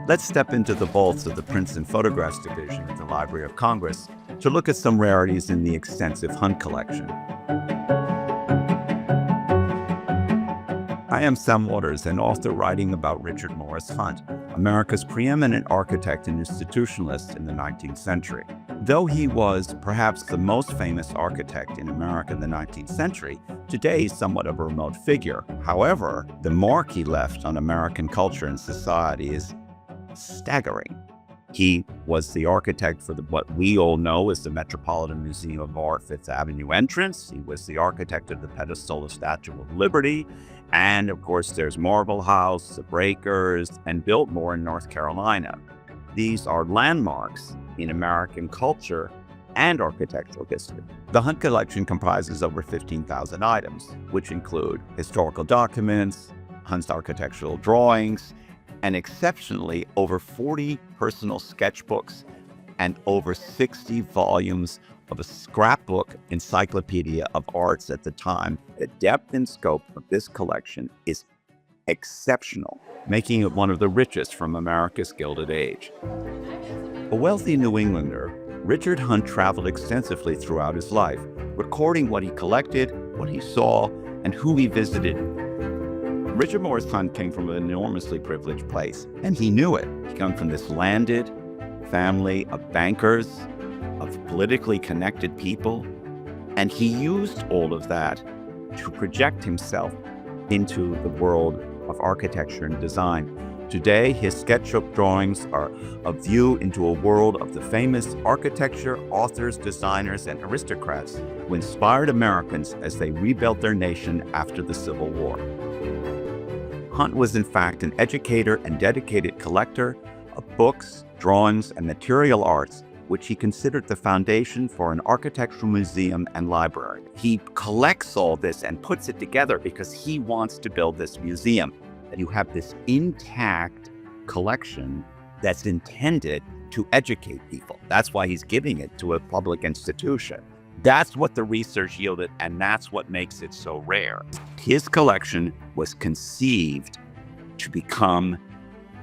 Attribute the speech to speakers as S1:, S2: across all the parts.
S1: Let's step into the vaults of the Prints and Photographs Division at the Library of Congress to look at some rarities in the extensive Hunt collection. I am Sam Waters, an author writing about Richard Morris Hunt, America's preeminent architect and institutionalist in the 19th century. Though he was perhaps the most famous architect in America in the 19th century, today he's somewhat of a remote figure. However, the mark he left on American culture and society is staggering. He was the architect for what we all know as the Metropolitan Museum of Art Fifth Avenue entrance. He was the architect of the pedestal of Statue of Liberty. And of course, there's Marble House, the Breakers, and Biltmore in North Carolina. These are landmarks in American culture and architectural history. The Hunt collection comprises over 15,000 items, which include historical documents, Hunt's architectural drawings, and exceptionally over 40 personal sketchbooks and over 60 volumes of a scrapbook encyclopedia of arts at the time. The depth and scope of this collection is exceptional, making it one of the richest from America's Gilded Age. A wealthy New Englander, Richard Hunt traveled extensively throughout his life, recording what he collected, what he saw, and who he visited. Richard Morris Hunt came from an enormously privileged place, and he knew it. He came from this landed family of bankers, of politically connected people, and he used all of that to project himself into the world of architecture and design. Today, his sketchbook drawings are a view into a world of the famous architecture, authors, designers, and aristocrats who inspired Americans as they rebuilt their nation after the Civil War. Hunt was in fact an educator and dedicated collector of books, drawings, and material arts, which he considered the foundation for an architectural museum and library. He collects all this and puts it together because he wants to build this museum. And you have this intact collection that's intended to educate people. That's why he's giving it to a public institution. That's what the research yielded, and that's what makes it so rare. His collection was conceived to become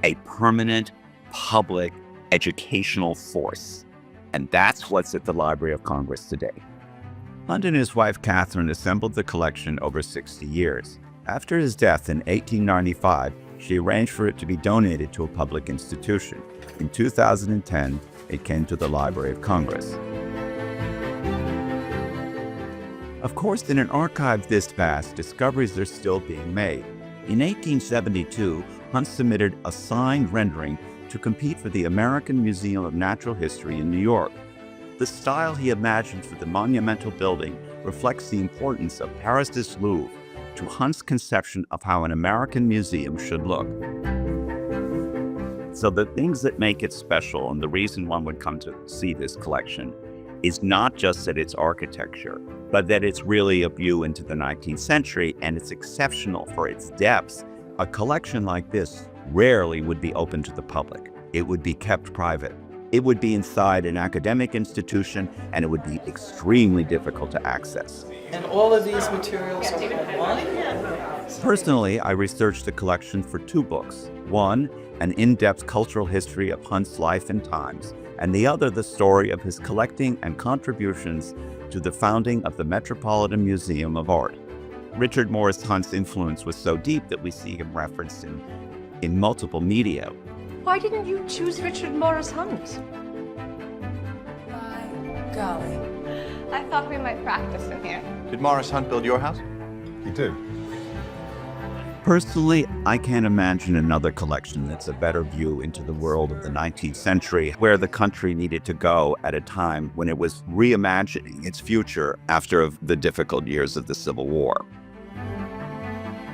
S1: a permanent public educational force. And that's what's at the Library of Congress today. Hunt and his wife, Catherine, assembled the collection over 60 years. After his death in 1895, she arranged for it to be donated to a public institution. In 2010, it came to the Library of Congress. Of course, in an archive this vast, discoveries are still being made. In 1872, Hunt submitted a signed rendering to compete for the American Museum of Natural History in New York. The style he imagined for the monumental building reflects the importance of Paris' Louvre to Hunt's conception of how an American museum should look. So the things that make it special, and the reason one would come to see this collection, is not just that it's architecture, but that it's really a view into the 19th century, and it's exceptional for its depths. A collection like this rarely would be open to the public. It would be kept private. It would be inside an academic institution, and it would be extremely difficult to access.
S2: And all of these materials are online?
S1: Personally, I researched the collection for 2 books. One, an in-depth cultural history of Hunt's life and times, and the other, the story of his collecting and contributions to the founding of the Metropolitan Museum of Art. Richard Morris Hunt's influence was so deep that we see him referenced in multiple media.
S3: Why didn't you choose Richard Morris Hunt?
S2: By golly.
S3: I thought we might practice in here.
S4: Did Morris Hunt build your house?
S5: You do.
S1: Personally, I can't imagine another collection that's a better view into the world of the 19th century, where the country needed to go at a time when it was reimagining its future after the difficult years of the Civil War.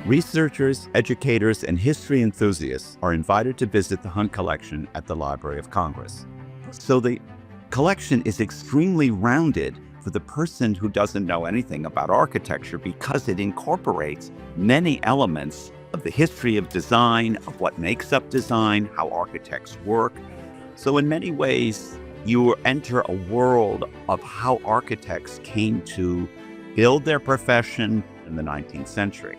S1: Researchers, educators, and history enthusiasts are invited to visit the Hunt collection at the Library of Congress. So the collection is extremely rounded for the person who doesn't know anything about architecture, because it incorporates many elements of the history of design, of what makes up design, how architects work. So in many ways, you enter a world of how architects came to build their profession in the 19th century.